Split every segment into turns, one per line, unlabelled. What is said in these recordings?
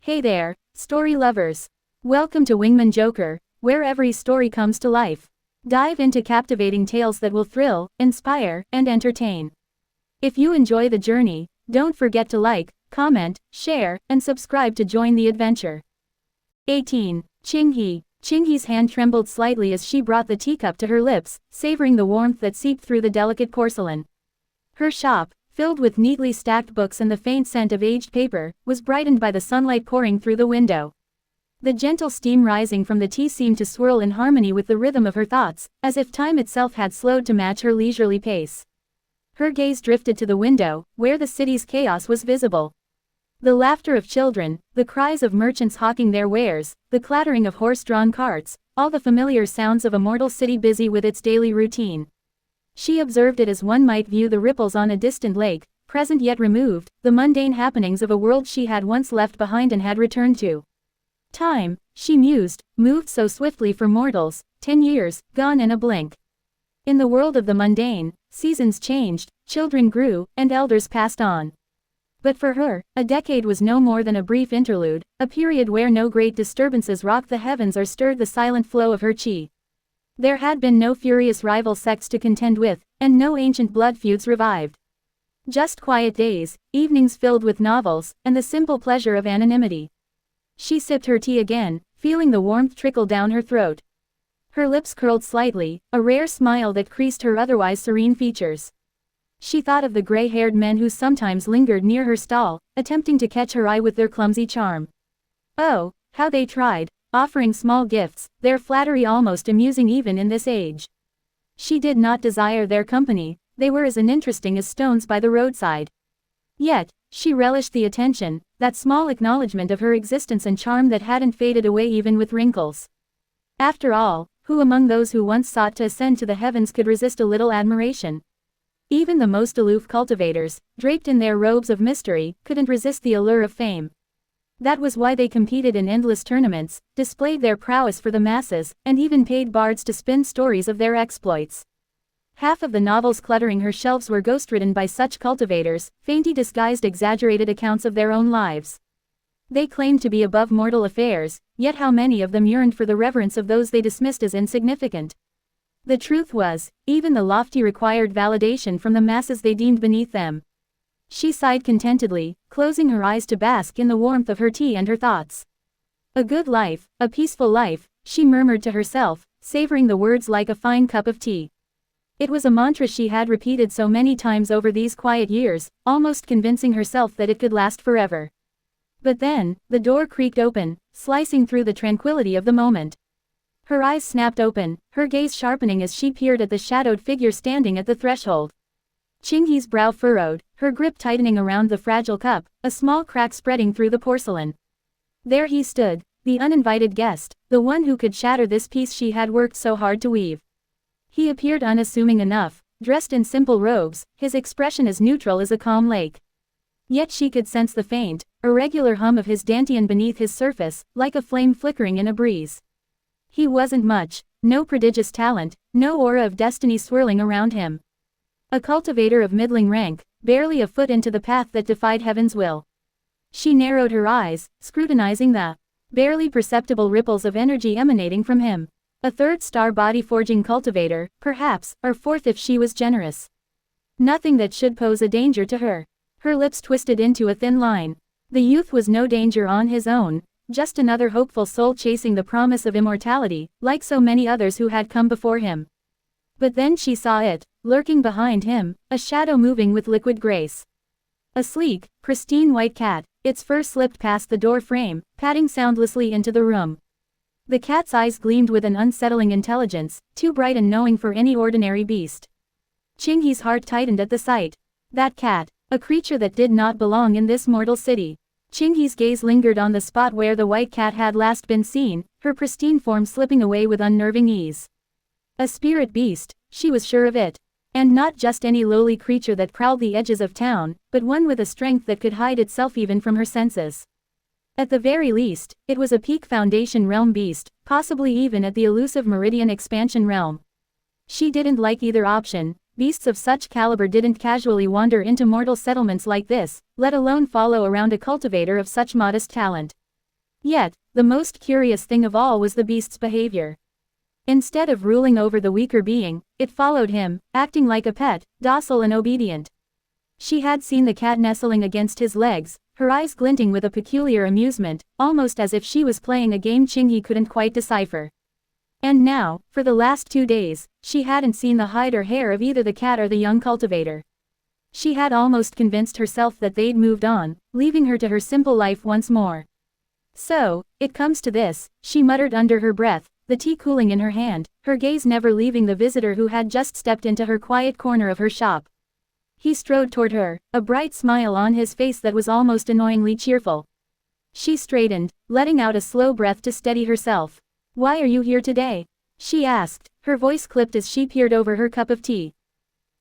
Hey there, story lovers. Welcome to Wingman Joker, where every story comes to life. Dive into captivating tales that will thrill, inspire, and entertain. If you enjoy the journey, don't forget to like, comment, share, and subscribe to join the adventure. 18. Qinghe. Qinghe's hand trembled slightly as she brought the teacup to her lips, savoring the warmth that seeped through the delicate porcelain. Her shop, filled with neatly stacked books and the faint scent of aged paper, was brightened by the sunlight pouring through the window. The gentle steam rising from the tea seemed to swirl in harmony with the rhythm of her thoughts, as if time itself had slowed to match her leisurely pace. Her gaze drifted to the window, where the city's chaos was visible. The laughter of children, the cries of merchants hawking their wares, the clattering of horse-drawn carts, all the familiar sounds of a mortal city busy with its daily routine. She observed it as one might view the ripples on a distant lake, present yet removed, the mundane happenings of a world she had once left behind and had returned to. Time, she mused, moved so swiftly for mortals, 10 years, gone in a blink. In the world of the mundane, seasons changed, children grew, and elders passed on. But for her, a decade was no more than a brief interlude, a period where no great disturbances rocked the heavens or stirred the silent flow of her chi. There had been no furious rival sects to contend with, and no ancient blood feuds revived. Just quiet days, evenings filled with novels, and the simple pleasure of anonymity. She sipped her tea again, feeling the warmth trickle down her throat. Her lips curled slightly, a rare smile that creased her otherwise serene features. She thought of the gray-haired men who sometimes lingered near her stall, attempting to catch her eye with their clumsy charm. Oh, how they tried, offering small gifts, their flattery almost amusing even in this age. She did not desire their company, they were as uninteresting as stones by the roadside. Yet, she relished the attention, that small acknowledgement of her existence and charm that hadn't faded away even with wrinkles. After all, who among those who once sought to ascend to the heavens could resist a little admiration? Even the most aloof cultivators, draped in their robes of mystery, couldn't resist the allure of fame. That was why they competed in endless tournaments, displayed their prowess for the masses, and even paid bards to spin stories of their exploits. Half of the novels cluttering her shelves were ghostwritten by such cultivators, faintly disguised exaggerated accounts of their own lives. They claimed to be above mortal affairs, yet how many of them yearned for the reverence of those they dismissed as insignificant. The truth was, even the lofty required validation from the masses they deemed beneath them. She sighed contentedly, closing her eyes to bask in the warmth of her tea and her thoughts. A good life, a peaceful life, she murmured to herself, savoring the words like a fine cup of tea. It was a mantra she had repeated so many times over these quiet years, almost convincing herself that it could last forever. But then, the door creaked open, slicing through the tranquility of the moment. Her eyes snapped open, her gaze sharpening as she peered at the shadowed figure standing at the threshold. Qinghe's brow furrowed, her grip tightening around the fragile cup, a small crack spreading through the porcelain. There he stood, the uninvited guest, the one who could shatter this piece she had worked so hard to weave. He appeared unassuming enough, dressed in simple robes, his expression as neutral as a calm lake. Yet she could sense the faint, irregular hum of his dantian beneath his surface, like a flame flickering in a breeze. He wasn't much, no prodigious talent, no aura of destiny swirling around him. A cultivator of middling rank, barely a foot into the path that defied heaven's will. She narrowed her eyes, scrutinizing the barely perceptible ripples of energy emanating from him. A third-star body-forging cultivator, perhaps, or fourth if she was generous. Nothing that should pose a danger to her. Her lips twisted into a thin line. The youth was no danger on his own, just another hopeful soul chasing the promise of immortality, like so many others who had come before him. But then she saw it, lurking behind him, a shadow moving with liquid grace. A sleek, pristine white cat, its fur slipped past the door frame, padding soundlessly into the room. The cat's eyes gleamed with an unsettling intelligence, too bright and knowing for any ordinary beast. Qinghe's heart tightened at the sight. That cat, a creature that did not belong in this mortal city. Qinghe's gaze lingered on the spot where the white cat had last been seen, her pristine form slipping away with unnerving ease. A spirit beast, she was sure of it. And not just any lowly creature that prowled the edges of town, but one with a strength that could hide itself even from her senses. At the very least, it was a peak Foundation realm beast, possibly even at the elusive Meridian expansion realm. She didn't like either option. Beasts of such caliber didn't casually wander into mortal settlements like this, let alone follow around a cultivator of such modest talent. Yet, the most curious thing of all was the beast's behavior. Instead of ruling over the weaker being, it followed him, acting like a pet, docile and obedient. She had seen the cat nestling against his legs, her eyes glinting with a peculiar amusement, almost as if she was playing a game Qinghe couldn't quite decipher. And now, for the last 2 days, she hadn't seen the hide or hair of either the cat or the young cultivator. She had almost convinced herself that they'd moved on, leaving her to her simple life once more. So, it comes to this, she muttered under her breath, the tea cooling in her hand, her gaze never leaving the visitor who had just stepped into her quiet corner of her shop. He strode toward her, a bright smile on his face that was almost annoyingly cheerful. She straightened, letting out a slow breath to steady herself. "Why are you here today?" she asked, her voice clipped as she peered over her cup of tea.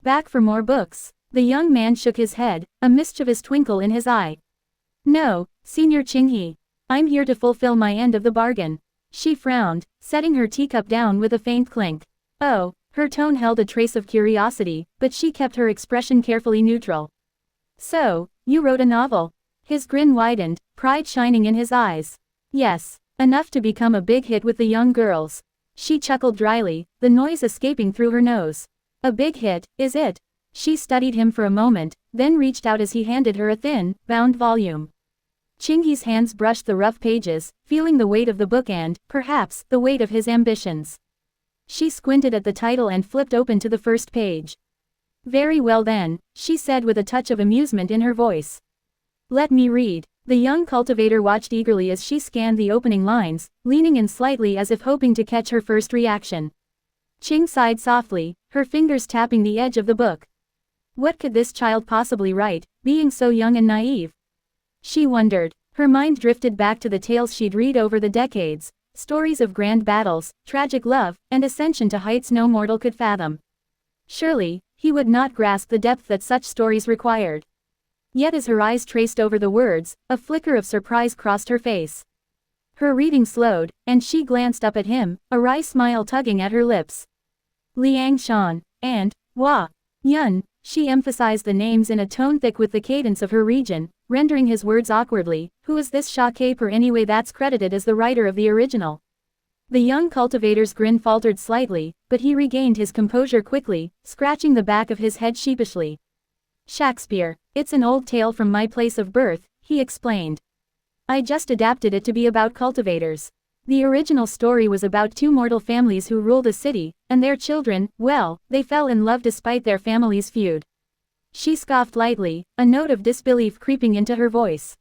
"Back for more books." The young man shook his head, a mischievous twinkle in his eye. "No, Senior Qinghe. I'm here to fulfill my end of the bargain." She frowned, setting her teacup down with a faint clink. "Oh," her tone held a trace of curiosity, but she kept her expression carefully neutral. "So, you wrote a novel?" His grin widened, pride shining in his eyes. "Yes, enough to become a big hit with the young girls." She chuckled dryly, the noise escaping through her nose. "A big hit, is it?" She studied him for a moment, then reached out as he handed her a thin, bound volume. Qinghe's hands brushed the rough pages, feeling the weight of the book and, perhaps, the weight of his ambitions. She squinted at the title and flipped open to the first page. "Very well then," she said with a touch of amusement in her voice. "Let me read." The young cultivator watched eagerly as she scanned the opening lines, leaning in slightly as if hoping to catch her first reaction. Qing sighed softly, her fingers tapping the edge of the book. What could this child possibly write, being so young and naive? She wondered. Her mind drifted back to the tales she'd read over the decades, stories of grand battles, tragic love, and ascension to heights no mortal could fathom. Surely, he would not grasp the depth that such stories required. Yet as her eyes traced over the words, a flicker of surprise crossed her face. Her reading slowed, and she glanced up at him, a wry smile tugging at her lips. Liang Shan, and Hua Yun, she emphasized the names in a tone thick with the cadence of her region, rendering his words awkwardly. Who is this Sha Caper anyway that's credited as the writer of the original? The young cultivator's grin faltered slightly, but he regained his composure quickly, scratching the back of his head sheepishly. Shakespeare, it's an old tale from my place of birth, he explained. I just adapted it to be about cultivators. The original story was about 2 mortal families who ruled a city, and their children, well, they fell in love despite their family's feud. She scoffed lightly, a note of disbelief creeping into her voice.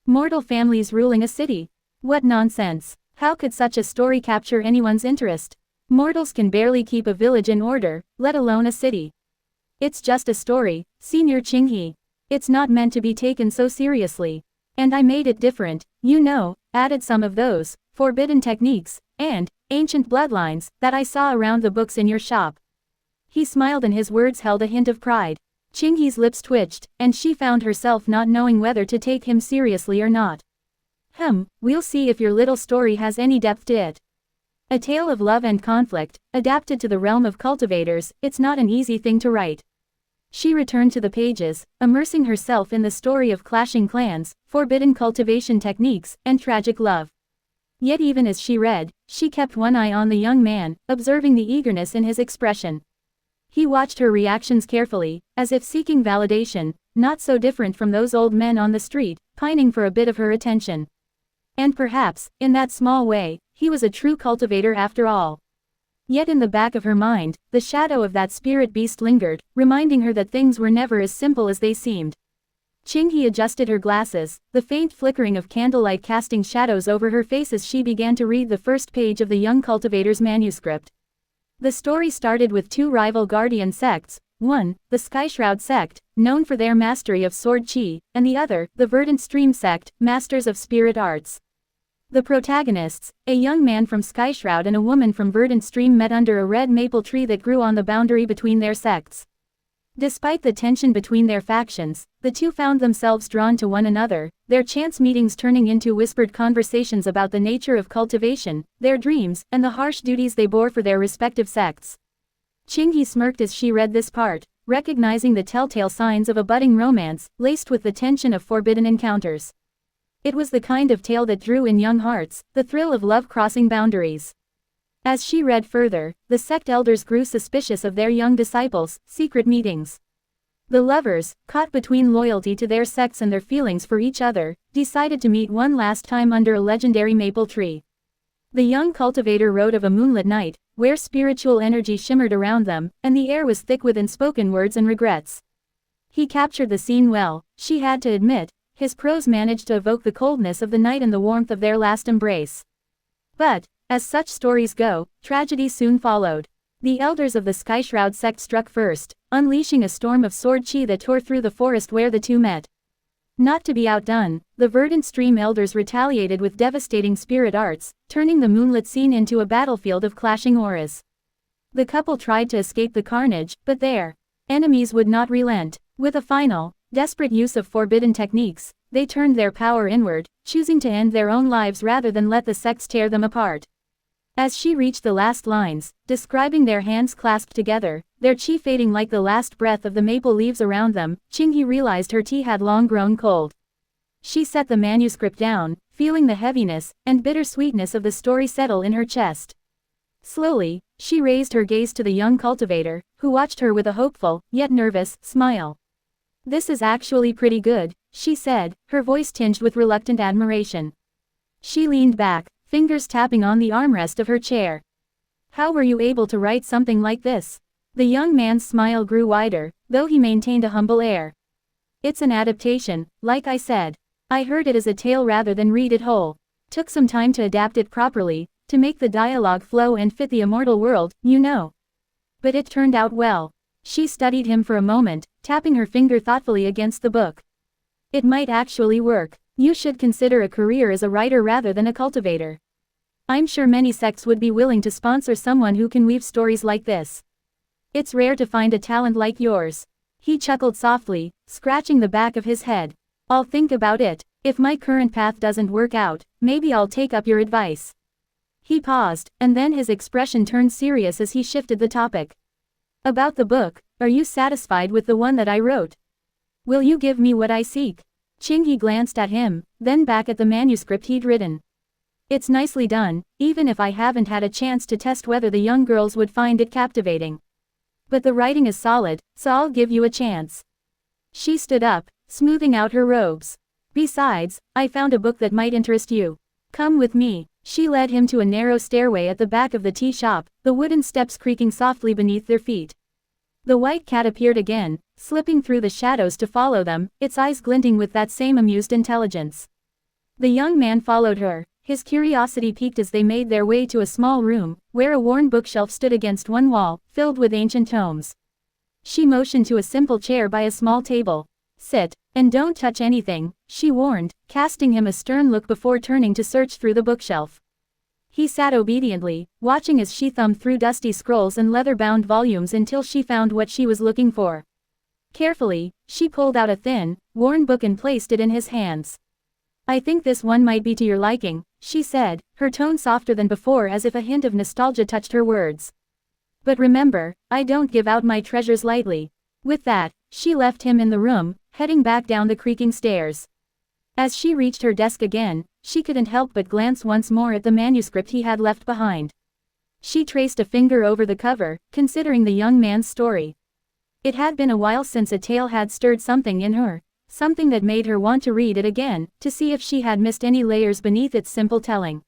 Mortal families ruling a city? What nonsense. How could such a story capture anyone's interest? Mortals can barely keep a village in order, let alone a city. It's just a story, Senior Qinghe. It's not meant to be taken so seriously. And I made it different, you know, added some of those forbidden techniques and ancient bloodlines that I saw around the books in your shop. He smiled and his words held a hint of pride. Qinghe's lips twitched, and she found herself not knowing whether to take him seriously or not. We'll see if your little story has any depth to it. A tale of love and conflict, adapted to the realm of cultivators, it's not an easy thing to write. She returned to the pages, immersing herself in the story of clashing clans, forbidden cultivation techniques, and tragic love. Yet even as she read, she kept one eye on the young man, observing the eagerness in his expression. He watched her reactions carefully, as if seeking validation, not so different from those old men on the street, pining for a bit of her attention. And perhaps, in that small way, he was a true cultivator after all. Yet in the back of her mind, the shadow of that spirit beast lingered, reminding her that things were never as simple as they seemed. Qinghe adjusted her glasses, the faint flickering of candlelight casting shadows over her face as she began to read the first page of the young cultivator's manuscript. The story started with 2 rival guardian sects, one, the Skyshroud sect, known for their mastery of sword chi, and the other, the Verdant Stream sect, masters of spirit arts. The protagonists, a young man from Skyshroud and a woman from Verdant Stream, met under a red maple tree that grew on the boundary between their sects. Despite the tension between their factions, the 2 found themselves drawn to one another, their chance meetings turning into whispered conversations about the nature of cultivation, their dreams, and the harsh duties they bore for their respective sects. Qinghe smirked as she read this part, recognizing the telltale signs of a budding romance, laced with the tension of forbidden encounters. It was the kind of tale that drew in young hearts, the thrill of love crossing boundaries. As she read further, the sect elders grew suspicious of their young disciples' secret meetings. The lovers, caught between loyalty to their sects and their feelings for each other, decided to meet one last time under a legendary maple tree. The young cultivator wrote of a moonlit night, where spiritual energy shimmered around them, and the air was thick with unspoken words and regrets. He captured the scene well, she had to admit. His prose managed to evoke the coldness of the night and the warmth of their last embrace. But, as such stories go, tragedy soon followed. The elders of the Skyshroud sect struck first, unleashing a storm of sword chi that tore through the forest where the two met. Not to be outdone, the Verdant Stream elders retaliated with devastating spirit arts, turning the moonlit scene into a battlefield of clashing auras. The couple tried to escape the carnage, but their enemies would not relent. With a final, desperate use of forbidden techniques, they turned their power inward, choosing to end their own lives rather than let the sects tear them apart. As she reached the last lines, describing their hands clasped together, their chi fading like the last breath of the maple leaves around them, Qingyi realized her tea had long grown cold. She set the manuscript down, feeling the heaviness and bittersweetness of the story settle in her chest. Slowly, she raised her gaze to the young cultivator, who watched her with a hopeful, yet nervous, smile. "This is actually pretty good," she said, her voice tinged with reluctant admiration. She leaned back, fingers tapping on the armrest of her chair. "How were you able to write something like this?" The young man's smile grew wider, though he maintained a humble air. "It's an adaptation, like I said. I heard it as a tale rather than read it whole. Took some time to adapt it properly, to make the dialogue flow and fit the immortal world, you know. But it turned out well." She studied him for a moment, tapping her finger thoughtfully against the book. "It might actually work. You should consider a career as a writer rather than a cultivator. I'm sure many sects would be willing to sponsor someone who can weave stories like this. It's rare to find a talent like yours." He chuckled softly, scratching the back of his head. "I'll think about it. If my current path doesn't work out, maybe I'll take up your advice." He paused, and then his expression turned serious as he shifted the topic. "About the book, are you satisfied with the one that I wrote? Will you give me what I seek?" Qingyi glanced at him, then back at the manuscript he'd written. "It's nicely done, even if I haven't had a chance to test whether the young girls would find it captivating. But the writing is solid, so I'll give you a chance." She stood up, smoothing out her robes. "Besides, I found a book that might interest you. Come with me." She led him to a narrow stairway at the back of the tea shop, the wooden steps creaking softly beneath their feet. The white cat appeared again, slipping through the shadows to follow them, its eyes glinting with that same amused intelligence. The young man followed her, his curiosity piqued as they made their way to a small room, where a worn bookshelf stood against one wall, filled with ancient tomes. She motioned to a simple chair by a small table. "Sit, and don't touch anything," she warned, casting him a stern look before turning to search through the bookshelf. He sat obediently, watching as she thumbed through dusty scrolls and leather-bound volumes until she found what she was looking for. Carefully, she pulled out a thin, worn book and placed it in his hands. "I think this one might be to your liking," she said, her tone softer than before as if a hint of nostalgia touched her words. "But remember, I don't give out my treasures lightly." With that, she left him in the room, heading back down the creaking stairs. As she reached her desk again, she couldn't help but glance once more at the manuscript he had left behind. She traced a finger over the cover, considering the young man's story. It had been a while since a tale had stirred something in her, something that made her want to read it again, to see if she had missed any layers beneath its simple telling.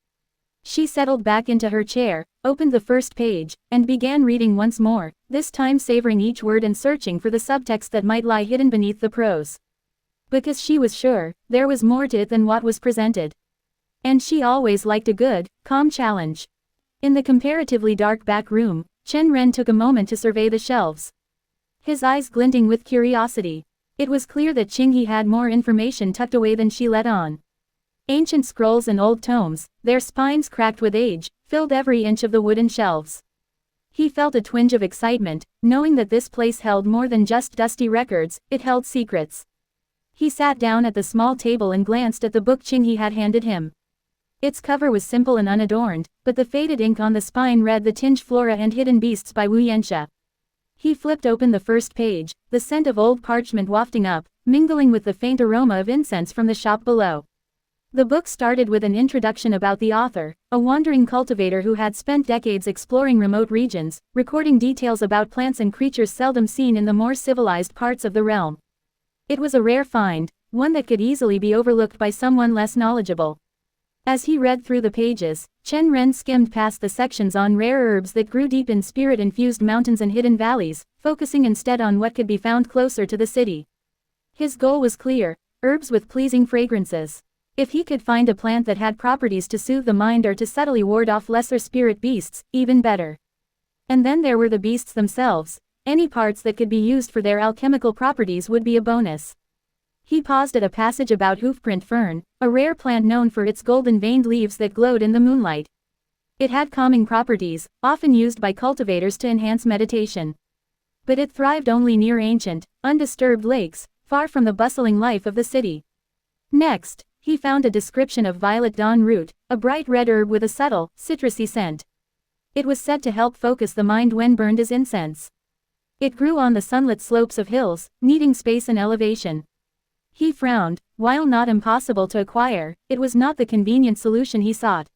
She settled back into her chair, opened the first page, and began reading once more, this time savoring each word and searching for the subtext that might lie hidden beneath the prose. Because she was sure, there was more to it than what was presented. And she always liked a good, calm challenge. In the comparatively dark back room, Chen Ren took a moment to survey the shelves. His eyes glinting with curiosity. It was clear that Qingyi had more information tucked away than she let on. Ancient scrolls and old tomes, their spines cracked with age, filled every inch of the wooden shelves. He felt a twinge of excitement, knowing that this place held more than just dusty records, it held secrets. He sat down at the small table and glanced at the book Qingyi had handed him. Its cover was simple and unadorned, but the faded ink on the spine read The Tinge Flora and Hidden Beasts by Wu Yanxia. He flipped open the first page, the scent of old parchment wafting up, mingling with the faint aroma of incense from the shop below. The book started with an introduction about the author, a wandering cultivator who had spent decades exploring remote regions, recording details about plants and creatures seldom seen in the more civilized parts of the realm. It was a rare find, one that could easily be overlooked by someone less knowledgeable. As he read through the pages, Chen Ren skimmed past the sections on rare herbs that grew deep in spirit-infused mountains and hidden valleys, focusing instead on what could be found closer to the city. His goal was clear: herbs with pleasing fragrances. If he could find a plant that had properties to soothe the mind or to subtly ward off lesser spirit beasts, even better. And then there were the beasts themselves. Any parts that could be used for their alchemical properties would be a bonus. He paused at a passage about hoofprint fern, a rare plant known for its golden-veined leaves that glowed in the moonlight. It had calming properties, often used by cultivators to enhance meditation. But it thrived only near ancient, undisturbed lakes, far from the bustling life of the city. Next, he found a description of violet dawn root, a bright red herb with a subtle, citrusy scent. It was said to help focus the mind when burned as incense. It grew on the sunlit slopes of hills, needing space and elevation. He frowned. While not impossible to acquire, it was not the convenient solution he sought.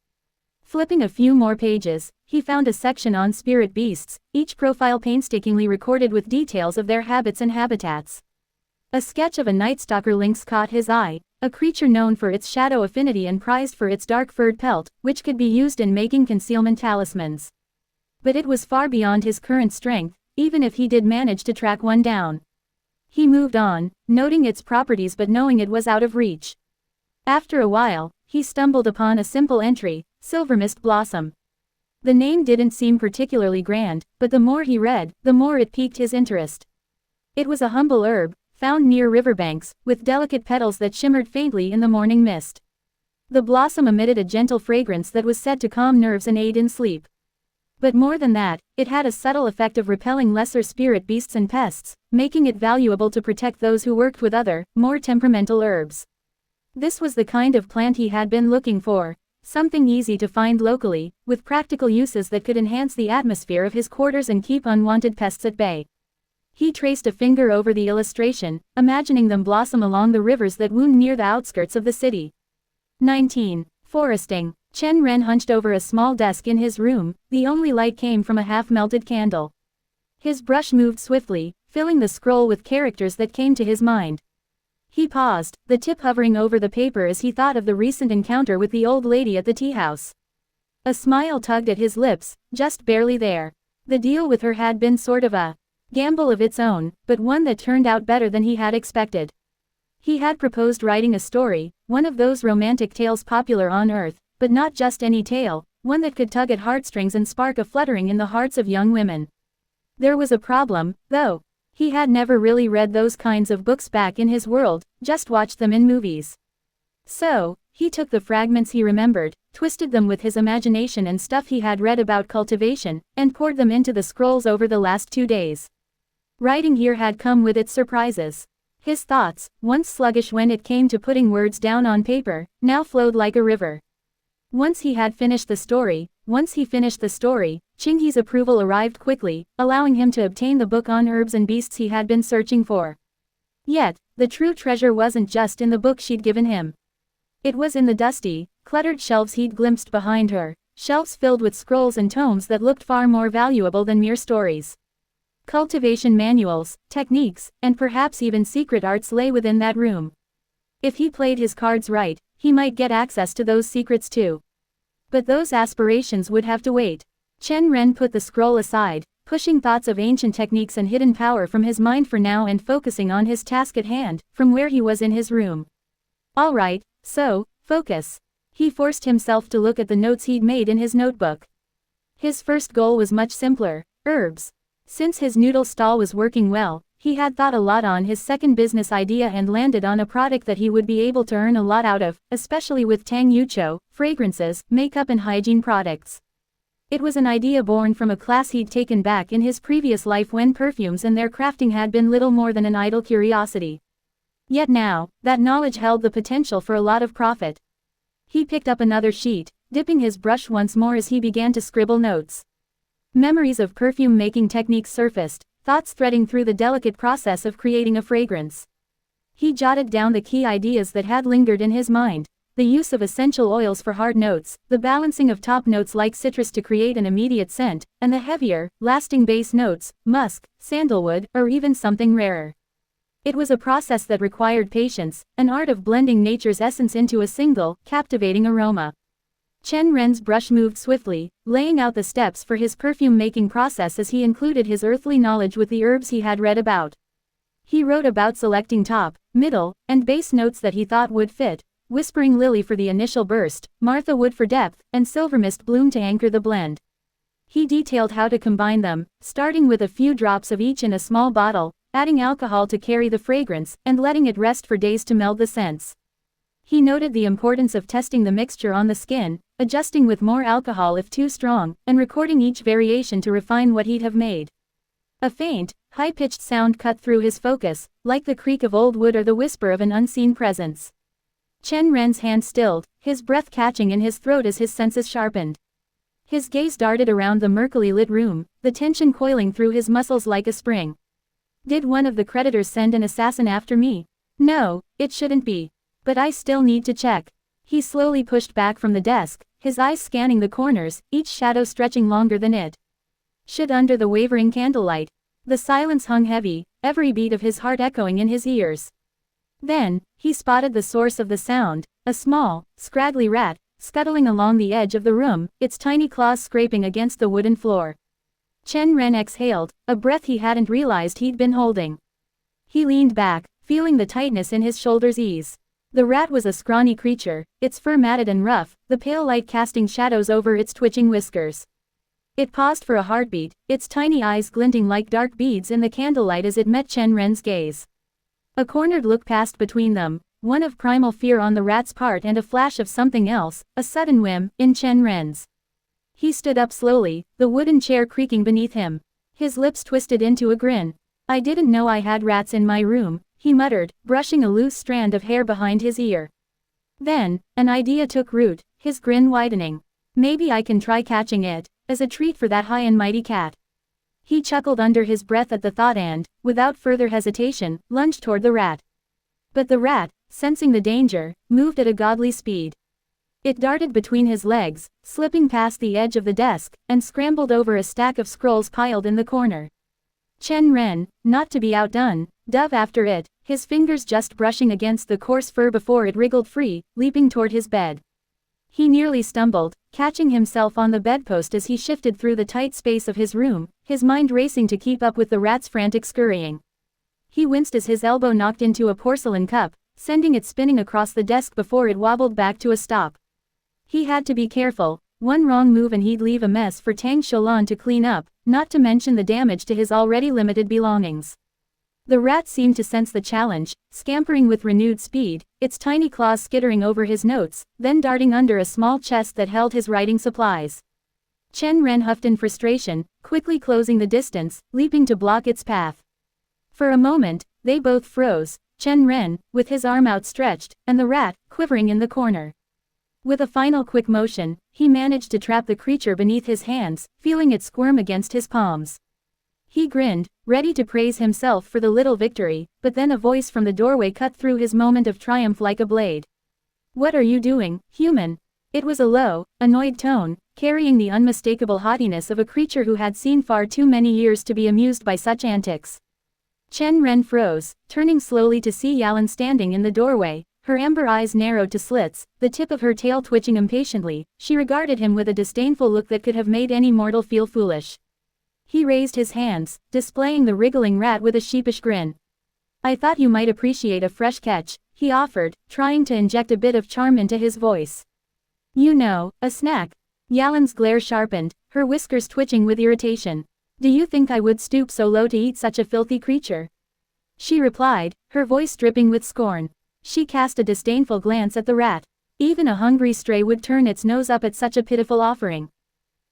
Flipping a few more pages, he found a section on spirit beasts, each profile painstakingly recorded with details of their habits and habitats. A sketch of a night stalker lynx caught his eye, a creature known for its shadow affinity and prized for its dark furred pelt, which could be used in making concealment talismans. But it was far beyond his current strength, even if he did manage to track one down. He moved on, noting its properties but knowing it was out of reach. After a while, he stumbled upon a simple entry: Silvermist Blossom. The name didn't seem particularly grand, but the more he read, the more it piqued his interest. It was a humble herb, found near riverbanks, with delicate petals that shimmered faintly in the morning mist. The blossom emitted a gentle fragrance that was said to calm nerves and aid in sleep. But more than that, it had a subtle effect of repelling lesser spirit beasts and pests, making it valuable to protect those who worked with other, more temperamental herbs. This was the kind of plant he had been looking for, something easy to find locally, with practical uses that could enhance the atmosphere of his quarters and keep unwanted pests at bay. He traced a finger over the illustration, imagining them blossom along the rivers that wound near the outskirts of the city. 19. Foresting. Chen Ren hunched over a small desk in his room. The only light came from a half-melted candle. His brush moved swiftly, filling the scroll with characters that came to his mind. He paused, the tip hovering over the paper as he thought of the recent encounter with the old lady at the tea house. A smile tugged at his lips, just barely there. The deal with her had been sort of a gamble of its own, but one that turned out better than he had expected. He had proposed writing a story, one of those romantic tales popular on Earth, but not just any tale, one that could tug at heartstrings and spark a fluttering in the hearts of young women. There was a problem, though. He had never really read those kinds of books back in his world, just watched them in movies. So, he took the fragments he remembered, twisted them with his imagination and stuff he had read about cultivation, and poured them into the scrolls over the last 2 days. Writing here had come with its surprises. His thoughts, once sluggish when it came to putting words down on paper, now flowed like a river. Once he finished the story, Chinghe's approval arrived quickly, allowing him to obtain the book on herbs and beasts he had been searching for. Yet, the true treasure wasn't just in the book she'd given him. It was in the dusty, cluttered shelves he'd glimpsed behind her, shelves filled with scrolls and tomes that looked far more valuable than mere stories. Cultivation manuals, techniques, and perhaps even secret arts lay within that room. If he played his cards right, he might get access to those secrets too. But those aspirations would have to wait. Chen Ren put the scroll aside, pushing thoughts of ancient techniques and hidden power from his mind for now and focusing on his task at hand, from where he was in his room. All right, so, focus. He forced himself to look at the notes he'd made in his notebook. His first goal was much simpler: herbs. Since his noodle stall was working well, he had thought a lot on his second business idea and landed on a product that he would be able to earn a lot out of, especially with Tang Yucho, fragrances, makeup and hygiene products. It was an idea born from a class he'd taken back in his previous life when perfumes and their crafting had been little more than an idle curiosity. Yet now, that knowledge held the potential for a lot of profit. He picked up another sheet, dipping his brush once more as he began to scribble notes. Memories of perfume-making techniques surfaced, thoughts threading through the delicate process of creating a fragrance. He jotted down the key ideas that had lingered in his mind: the use of essential oils for hard notes, the balancing of top notes like citrus to create an immediate scent, and the heavier, lasting base notes, musk, sandalwood, or even something rarer. It was a process that required patience, an art of blending nature's essence into a single, captivating aroma. Chen Ren's brush moved swiftly, laying out the steps for his perfume-making process as he included his earthly knowledge with the herbs he had read about. He wrote about selecting top, middle, and base notes that he thought would fit, whispering lily for the initial burst, Martha wood for depth, and silvermist bloom to anchor the blend. He detailed how to combine them, starting with a few drops of each in a small bottle, adding alcohol to carry the fragrance, and letting it rest for days to meld the scents. He noted the importance of testing the mixture on the skin, adjusting with more alcohol if too strong, and recording each variation to refine what he'd have made. A faint, high-pitched sound cut through his focus, like the creak of old wood or the whisper of an unseen presence. Chen Ren's hand stilled, his breath catching in his throat as his senses sharpened. His gaze darted around the murkily lit room, the tension coiling through his muscles like a spring. Did one of the creditors send an assassin after me? No, it shouldn't be. But I still need to check. He slowly pushed back from the desk, his eyes scanning the corners, each shadow stretching longer than it should under the wavering candlelight. The silence hung heavy, every beat of his heart echoing in his ears. Then, he spotted the source of the sound, a small, scraggly rat, scuttling along the edge of the room, its tiny claws scraping against the wooden floor. Chen Ren exhaled, a breath he hadn't realized he'd been holding. He leaned back, feeling the tightness in his shoulders ease. The rat was a scrawny creature, its fur matted and rough, the pale light casting shadows over its twitching whiskers. It paused for a heartbeat, its tiny eyes glinting like dark beads in the candlelight as it met Chen Ren's gaze. A cornered look passed between them, one of primal fear on the rat's part and a flash of something else, a sudden whim, in Chen Ren's. He stood up slowly, the wooden chair creaking beneath him. His lips twisted into a grin. I didn't know I had rats in my room, he muttered, brushing a loose strand of hair behind his ear. Then, an idea took root, his grin widening. Maybe I can try catching it, as a treat for that high and mighty cat. He chuckled under his breath at the thought and, without further hesitation, lunged toward the rat. But the rat, sensing the danger, moved at a godly speed. It darted between his legs, slipping past the edge of the desk, and scrambled over a stack of scrolls piled in the corner. Chen Ren, not to be outdone, dove after it, his fingers just brushing against the coarse fur before it wriggled free, leaping toward his bed. He nearly stumbled, catching himself on the bedpost as he shifted through the tight space of his room, his mind racing to keep up with the rat's frantic scurrying. He winced as his elbow knocked into a porcelain cup, sending it spinning across the desk before it wobbled back to a stop. He had to be careful, one wrong move and he'd leave a mess for Tang Sholan to clean up, not to mention the damage to his already limited belongings. The rat seemed to sense the challenge, scampering with renewed speed, its tiny claws skittering over his notes, then darting under a small chest that held his writing supplies. Chen Ren huffed in frustration, quickly closing the distance, leaping to block its path. For a moment, they both froze, Chen Ren, with his arm outstretched, and the rat, quivering in the corner. With a final quick motion, he managed to trap the creature beneath his hands, feeling it squirm against his palms. He grinned, ready to praise himself for the little victory, but then a voice from the doorway cut through his moment of triumph like a blade. What are you doing, human? It was a low, annoyed tone, carrying the unmistakable haughtiness of a creature who had seen far too many years to be amused by such antics. Chen Ren froze, turning slowly to see Yalan standing in the doorway, her amber eyes narrowed to slits, the tip of her tail twitching impatiently. She regarded him with a disdainful look that could have made any mortal feel foolish. He raised his hands, displaying the wriggling rat with a sheepish grin. I thought you might appreciate a fresh catch, he offered, trying to inject a bit of charm into his voice. You know, a snack. Yalan's glare sharpened, her whiskers twitching with irritation. Do you think I would stoop so low to eat such a filthy creature? She replied, her voice dripping with scorn. She cast a disdainful glance at the rat. Even a hungry stray would turn its nose up at such a pitiful offering.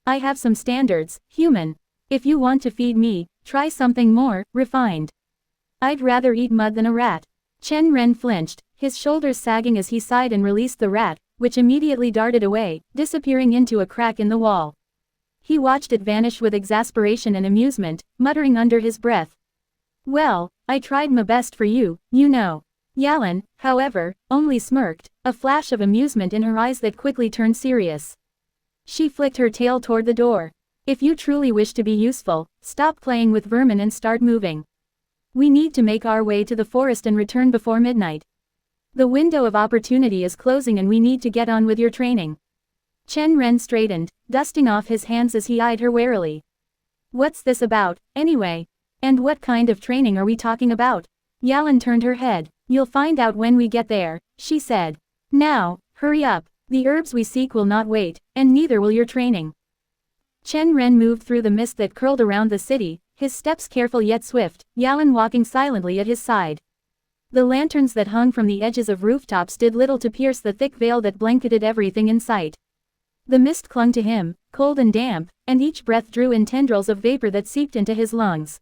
I have some standards, human. If you want to feed me, try something more refined. I'd rather eat mud than a rat. Chen Ren flinched, his shoulders sagging as he sighed and released the rat, which immediately darted away, disappearing into a crack in the wall. He watched it vanish with exasperation and amusement, muttering under his breath. Well, I tried my best for you, you know. Yalan, however, only smirked, a flash of amusement in her eyes that quickly turned serious. She flicked her tail toward the door. If you truly wish to be useful, stop playing with vermin and start moving. We need to make our way to the forest and return before midnight. The window of opportunity is closing and we need to get on with your training. Chen Ren straightened, dusting off his hands as he eyed her warily. What's this about, anyway? And what kind of training are we talking about? Yalan turned her head. You'll find out when we get there, she said. Now, hurry up. The herbs we seek will not wait, and neither will your training. Chen Ren moved through the mist that curled around the city, his steps careful yet swift, Yalan walking silently at his side. The lanterns that hung from the edges of rooftops did little to pierce the thick veil that blanketed everything in sight. The mist clung to him, cold and damp, and each breath drew in tendrils of vapor that seeped into his lungs.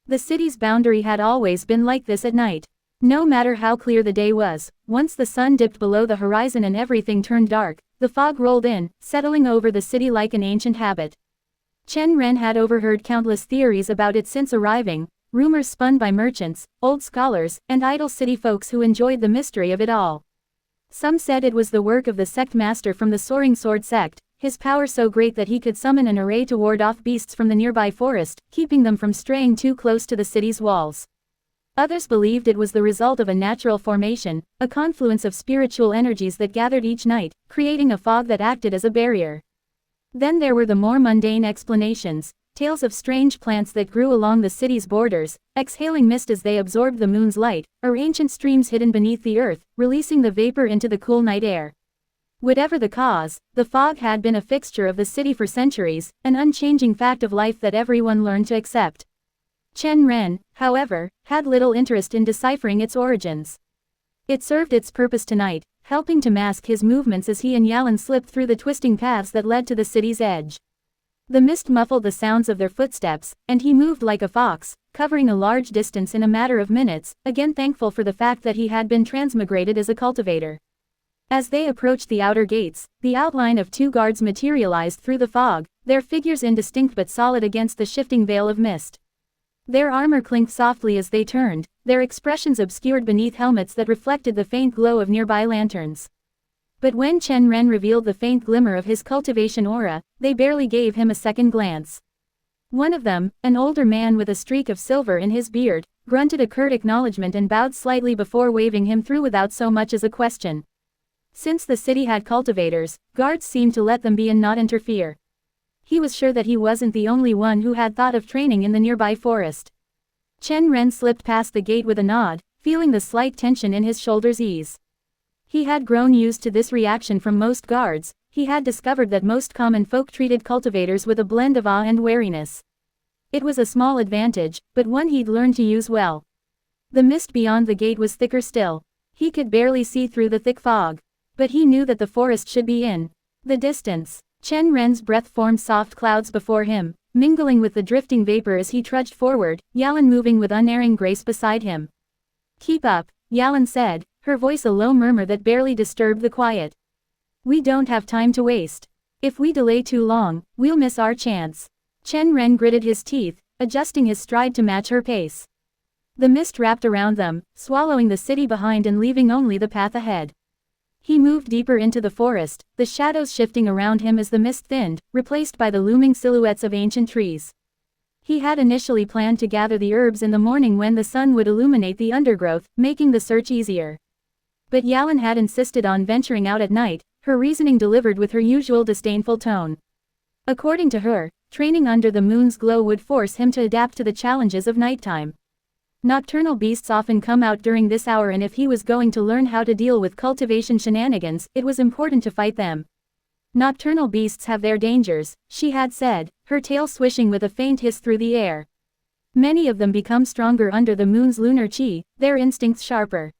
The city's boundary had always been like this at night. No matter how clear the day was, once the sun dipped below the horizon and everything turned dark, the fog rolled in, settling over the city like an ancient habit. Chen Ren had overheard countless theories about it since arriving, rumors spun by merchants, old scholars, and idle city folks who enjoyed the mystery of it all. Some said it was the work of the sect master from the Soaring Sword sect, his power so great that he could summon an array to ward off beasts from the nearby forest, keeping them from straying too close to the city's walls. Others believed it was the result of a natural formation, a confluence of spiritual energies that gathered each night, creating a fog that acted as a barrier. Then there were the more mundane explanations, tales of strange plants that grew along the city's borders, exhaling mist as they absorbed the moon's light, or ancient streams hidden beneath the earth, releasing the vapor into the cool night air. Whatever the cause, the fog had been a fixture of the city for centuries, an unchanging fact of life that everyone learned to accept. Chen Ren, however, had little interest in deciphering its origins. It served its purpose tonight, helping to mask his movements as he and Yalan slipped through the twisting paths that led to the city's edge. The mist muffled the sounds of their footsteps, and he moved like a fox, covering a large distance in a matter of minutes, again thankful for the fact that he had been transmigrated as a cultivator. As they approached the outer gates, the outline of two guards materialized through the fog, their figures indistinct but solid against the shifting veil of mist. Their armor clinked softly as they turned, their expressions obscured beneath helmets that reflected the faint glow of nearby lanterns. But when Chen Ren revealed the faint glimmer of his cultivation aura, they barely gave him a second glance. One of them, an older man with a streak of silver in his beard, grunted a curt acknowledgement and bowed slightly before waving him through without so much as a question. Since the city had cultivators, guards seemed to let them be and not interfere. He was sure that he wasn't the only one who had thought of training in the nearby forest. Chen Ren slipped past the gate with a nod, feeling the slight tension in his shoulders ease. He had grown used to this reaction from most guards. He had discovered that most common folk treated cultivators with a blend of awe and wariness. It was a small advantage, but one he'd learned to use well. The mist beyond the gate was thicker still. He could barely see through the thick fog. But he knew that the forest should be in the distance. Chen Ren's breath formed soft clouds before him, mingling with the drifting vapor as he trudged forward, Yalan moving with unerring grace beside him. Keep up, Yalan said, her voice a low murmur that barely disturbed the quiet. We don't have time to waste. If we delay too long, we'll miss our chance. Chen Ren gritted his teeth, adjusting his stride to match her pace. The mist wrapped around them, swallowing the city behind and leaving only the path ahead. He moved deeper into the forest, the shadows shifting around him as the mist thinned, replaced by the looming silhouettes of ancient trees. He had initially planned to gather the herbs in the morning when the sun would illuminate the undergrowth, making the search easier. But Yalan had insisted on venturing out at night, her reasoning delivered with her usual disdainful tone. According to her, training under the moon's glow would force him to adapt to the challenges of nighttime. Nocturnal beasts often come out during this hour, and if he was going to learn how to deal with cultivation shenanigans, it was important to fight them. Nocturnal beasts have their dangers, she had said, her tail swishing with a faint hiss through the air. Many of them become stronger under the moon's lunar chi, their instincts sharper.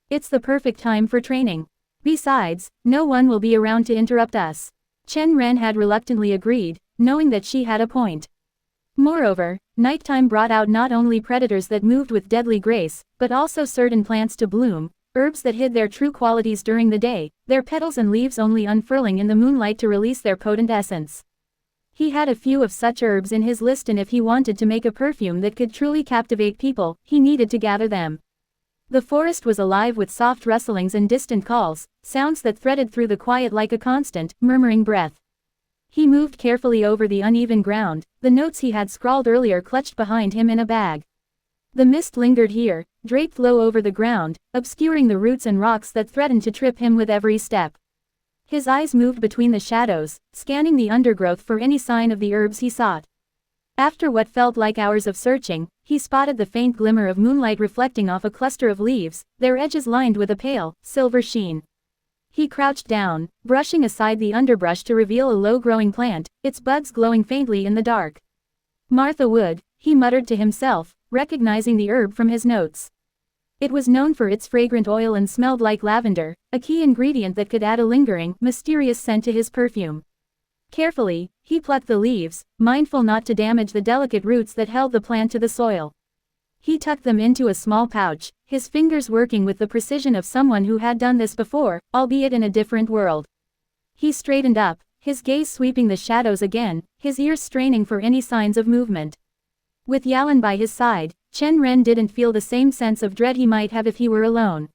It's the perfect time for training. Besides, no one will be around to interrupt us. Chen Ren had reluctantly agreed, knowing that she had a point. Moreover, nighttime brought out not only predators that moved with deadly grace, but also certain plants to bloom, herbs that hid their true qualities during the day, their petals and leaves only unfurling in the moonlight to release their potent essence. He had a few of such herbs in his list, and if he wanted to make a perfume that could truly captivate people, he needed to gather them. The forest was alive with soft rustlings and distant calls, sounds that threaded through the quiet like a constant, murmuring breath. He moved carefully over the uneven ground, the notes he had scrawled earlier clutched behind him in a bag. The mist lingered here, draped low over the ground, obscuring the roots and rocks that threatened to trip him with every step. His eyes moved between the shadows, scanning the undergrowth for any sign of the herbs he sought. After what felt like hours of searching, he spotted the faint glimmer of moonlight reflecting off a cluster of leaves, their edges lined with a pale, silver sheen. He crouched down, brushing aside the underbrush to reveal a low-growing plant, its buds glowing faintly in the dark. Martha Wood, he muttered to himself, recognizing the herb from his notes. It was known for its fragrant oil and smelled like lavender, a key ingredient that could add a lingering, mysterious scent to his perfume. Carefully, he plucked the leaves, mindful not to damage the delicate roots that held the plant to the soil. He tucked them into a small pouch, his fingers working with the precision of someone who had done this before, albeit in a different world. He straightened up, his gaze sweeping the shadows again, his ears straining for any signs of movement. With Yalan by his side, Chen Ren didn't feel the same sense of dread he might have if he were alone.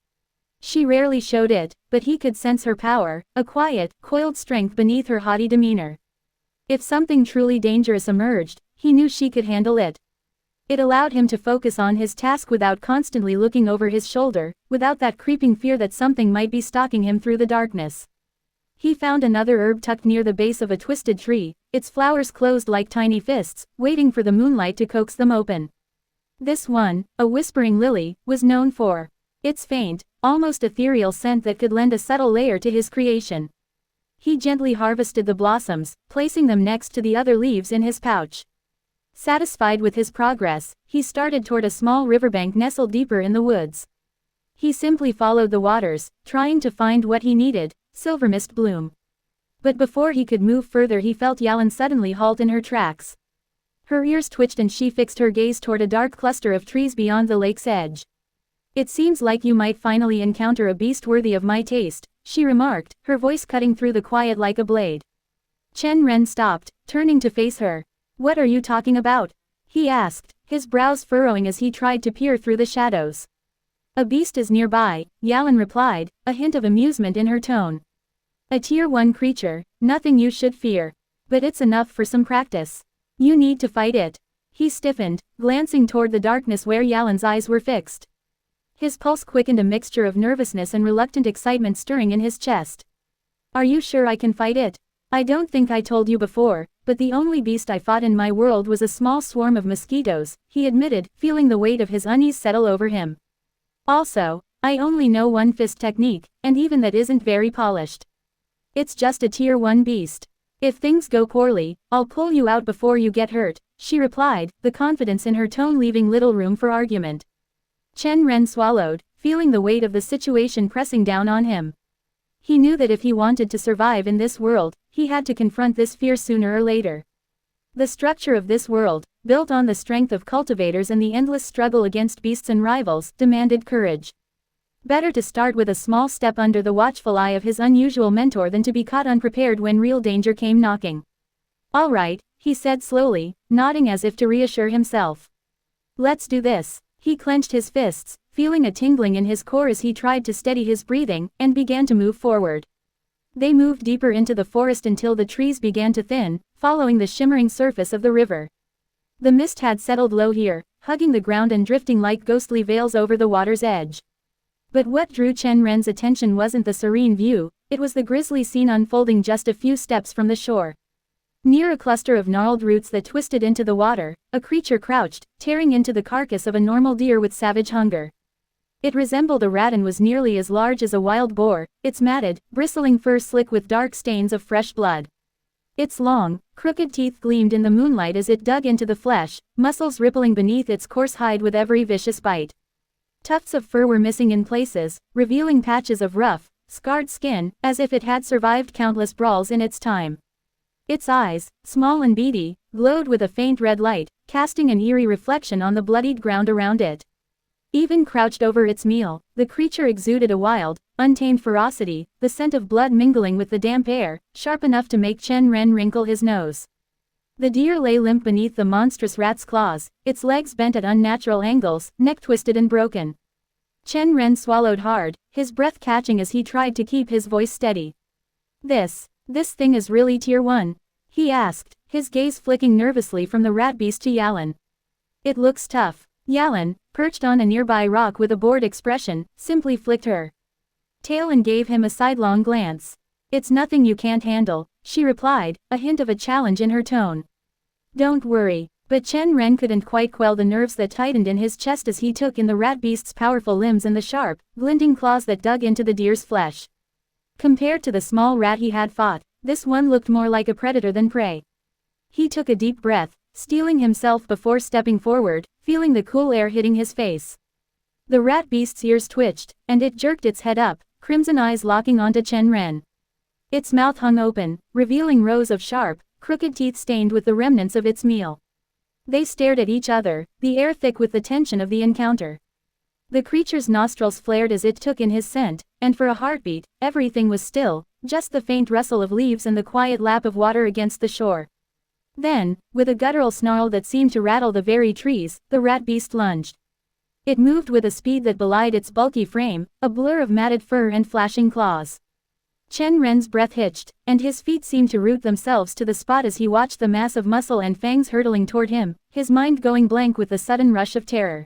She rarely showed it, but he could sense her power, a quiet, coiled strength beneath her haughty demeanor. If something truly dangerous emerged, he knew she could handle it. It allowed him to focus on his task without constantly looking over his shoulder, without that creeping fear that something might be stalking him through the darkness. He found another herb tucked near the base of a twisted tree, its flowers closed like tiny fists, waiting for the moonlight to coax them open. This one, a whispering lily, was known for its faint, almost ethereal scent that could lend a subtle layer to his creation. He gently harvested the blossoms, placing them next to the other leaves in his pouch. Satisfied with his progress, he started toward a small riverbank nestled deeper in the woods. He simply followed the waters, trying to find what he needed, silver mist bloom. But before he could move further he felt Yalan suddenly halt in her tracks. Her ears twitched and she fixed her gaze toward a dark cluster of trees beyond the lake's edge. "It seems like you might finally encounter a beast worthy of my taste," she remarked, her voice cutting through the quiet like a blade. Chen Ren stopped, turning to face her. "What are you talking about?" he asked, his brows furrowing as he tried to peer through the shadows. "A beast is nearby," Yalan replied, a hint of amusement in her tone. "A Tier 1 creature, nothing you should fear. But it's enough for some practice. You need to fight it." He stiffened, glancing toward the darkness where Yalan's eyes were fixed. His pulse quickened, a mixture of nervousness and reluctant excitement stirring in his chest. "Are you sure I can fight it? I don't think I told you before, but the only beast I fought in my world was a small swarm of mosquitoes," he admitted, feeling the weight of his unease settle over him. "Also, I only know one fist technique, and even that isn't very polished. It's just a Tier 1 beast. If things go poorly, I'll pull you out before you get hurt," she replied, the confidence in her tone leaving little room for argument. Chen Ren swallowed, feeling the weight of the situation pressing down on him. He knew that if he wanted to survive in this world, he had to confront this fear sooner or later. The structure of this world, built on the strength of cultivators and the endless struggle against beasts and rivals, demanded courage. Better to start with a small step under the watchful eye of his unusual mentor than to be caught unprepared when real danger came knocking. "All right," he said slowly, nodding as if to reassure himself. "Let's do this." He clenched his fists, feeling a tingling in his core as he tried to steady his breathing, and began to move forward. They moved deeper into the forest until the trees began to thin, following the shimmering surface of the river. The mist had settled low here, hugging the ground and drifting like ghostly veils over the water's edge. But what drew Chen Ren's attention wasn't the serene view, it was the grisly scene unfolding just a few steps from the shore. Near a cluster of gnarled roots that twisted into the water, a creature crouched, tearing into the carcass of a normal deer with savage hunger. It resembled a rat and was nearly as large as a wild boar, its matted, bristling fur slick with dark stains of fresh blood. Its long, crooked teeth gleamed in the moonlight as it dug into the flesh, muscles rippling beneath its coarse hide with every vicious bite. Tufts of fur were missing in places, revealing patches of rough, scarred skin, as if it had survived countless brawls in its time. Its eyes, small and beady, glowed with a faint red light, casting an eerie reflection on the bloodied ground around it. Even crouched over its meal, the creature exuded a wild, untamed ferocity, the scent of blood mingling with the damp air, sharp enough to make Chen Ren wrinkle his nose. The deer lay limp beneath the monstrous rat's claws, its legs bent at unnatural angles, neck twisted and broken. Chen Ren swallowed hard, his breath catching as he tried to keep his voice steady. This thing is really tier 1? He asked, his gaze flicking nervously from the rat beast to Yalan. It looks tough. Yalan, perched on a nearby rock with a bored expression, simply flicked her tail and gave him a sidelong glance. It's nothing you can't handle, she replied, a hint of a challenge in her tone. Don't worry. But Chen Ren couldn't quite quell the nerves that tightened in his chest as he took in the rat beast's powerful limbs and the sharp, glinting claws that dug into the deer's flesh. Compared to the small rat he had fought, this one looked more like a predator than prey. He took a deep breath, steeling himself before stepping forward, feeling the cool air hitting his face. The rat beast's ears twitched, and it jerked its head up, crimson eyes locking onto Chen Ren. Its mouth hung open, revealing rows of sharp, crooked teeth stained with the remnants of its meal. They stared at each other, the air thick with the tension of the encounter. The creature's nostrils flared as it took in his scent, and for a heartbeat, everything was still, just the faint rustle of leaves and the quiet lap of water against the shore. Then, with a guttural snarl that seemed to rattle the very trees, the rat beast lunged. It moved with a speed that belied its bulky frame, a blur of matted fur and flashing claws. Chen Ren's breath hitched, and his feet seemed to root themselves to the spot as he watched the mass of muscle and fangs hurtling toward him, his mind going blank with the sudden rush of terror.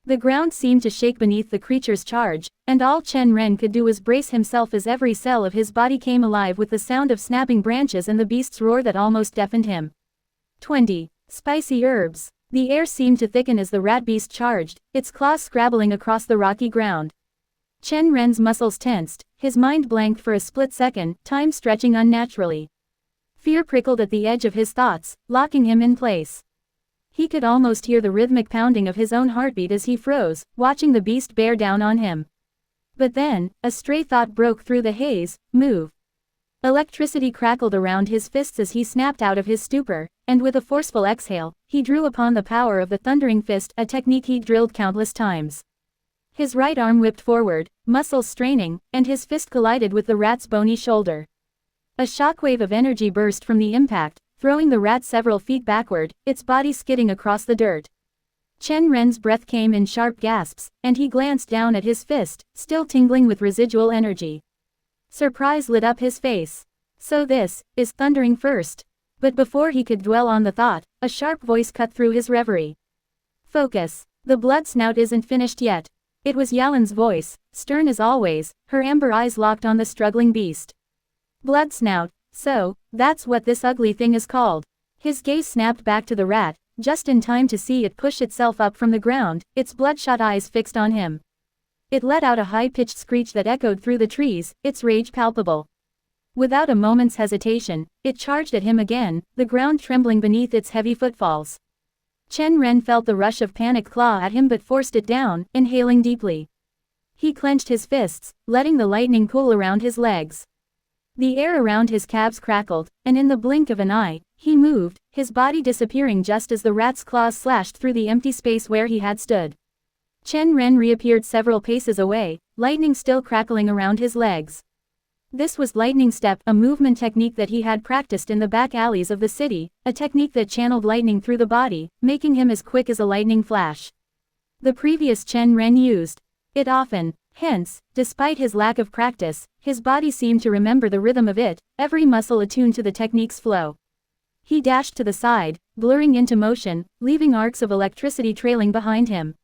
The ground seemed to shake beneath the creature's charge, and all Chen Ren could do was brace himself as every cell of his body came alive with the sound of snapping branches and the beast's roar that almost deafened him. 20. Spicy herbs. The air seemed to thicken as the rat beast charged, its claws scrabbling across the rocky ground. Chen Ren's muscles tensed, his mind blanked for a split second, time stretching unnaturally. Fear prickled at the edge of his thoughts, locking him in place. He could almost hear the rhythmic pounding of his own heartbeat as he froze, watching the beast bear down on him. But then, a stray thought broke through the haze, move. Electricity crackled around his fists as he snapped out of his stupor, and with a forceful exhale, he drew upon the power of the thundering fist, a technique he'd drilled countless times. His right arm whipped forward, muscles straining, and his fist collided with the rat's bony shoulder. A shockwave of energy burst from the impact, throwing the rat several feet backward, its body skidding across the dirt. Chen Ren's breath came in sharp gasps, and he glanced down at his fist, still tingling with residual energy. Surprise lit up his face. So this is thundering first. But before he could dwell on the thought, a sharp voice cut through his reverie. Focus. The blood snout isn't finished yet. It was Yalan's voice, stern as always, her amber eyes locked on the struggling beast. Blood snout, so, that's what this ugly thing is called. His gaze snapped back to the rat, just in time to see it push itself up from the ground, its bloodshot eyes fixed on him. It let out a high-pitched screech that echoed through the trees, its rage palpable. Without a moment's hesitation, it charged at him again, the ground trembling beneath its heavy footfalls. Chen Ren felt the rush of panic claw at him but forced it down, inhaling deeply. He clenched his fists, letting the lightning cool around his legs. The air around his calves crackled, and in the blink of an eye, he moved, his body disappearing just as the rat's claws slashed through the empty space where he had stood. Chen Ren reappeared several paces away, lightning still crackling around his legs. This was lightning step, a movement technique that he had practiced in the back alleys of the city, a technique that channeled lightning through the body, making him as quick as a lightning flash. The previous Chen Ren used it often, hence, despite his lack of practice, his body seemed to remember the rhythm of it, every muscle attuned to the technique's flow. He dashed to the side, blurring into motion, leaving arcs of electricity trailing behind him.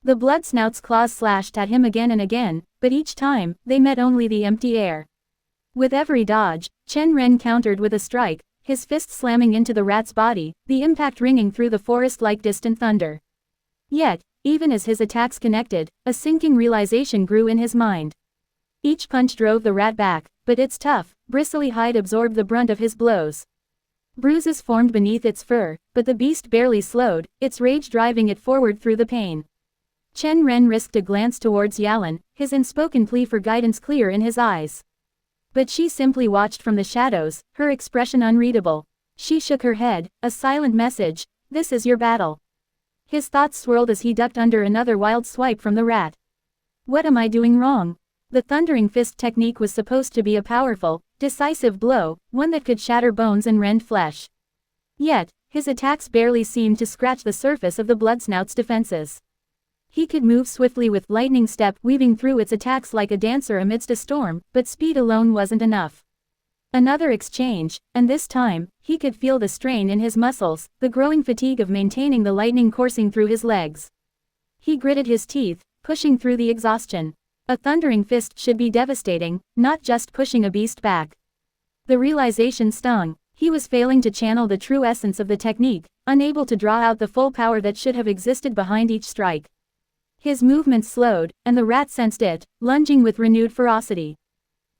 The blood snout's claws slashed at him again and again, but each time, they met only the empty air. With every dodge, Chen Ren countered with a strike, his fist slamming into the rat's body, the impact ringing through the forest like distant thunder. Yet, even as his attacks connected, a sinking realization grew in his mind. Each punch drove the rat back, but its tough, bristly hide absorbed the brunt of his blows. Bruises formed beneath its fur, but the beast barely slowed, its rage driving it forward through the pain. Chen Ren risked a glance towards Yalan, his unspoken plea for guidance clear in his eyes. But she simply watched from the shadows, her expression unreadable. She shook her head, a silent message, "This is your battle." His thoughts swirled as he ducked under another wild swipe from the rat. What am I doing wrong? The thundering fist technique was supposed to be a powerful, decisive blow, one that could shatter bones and rend flesh. Yet, his attacks barely seemed to scratch the surface of the bloodsnout's defenses. He could move swiftly with lightning step weaving through its attacks like a dancer amidst a storm, but speed alone wasn't enough. Another exchange, and this time, he could feel the strain in his muscles, the growing fatigue of maintaining the lightning coursing through his legs. He gritted his teeth, pushing through the exhaustion. A thundering fist should be devastating, not just pushing a beast back. The realization stung. He was failing to channel the true essence of the technique, unable to draw out the full power that should have existed behind each strike. His movements slowed, and the rat sensed it, lunging with renewed ferocity.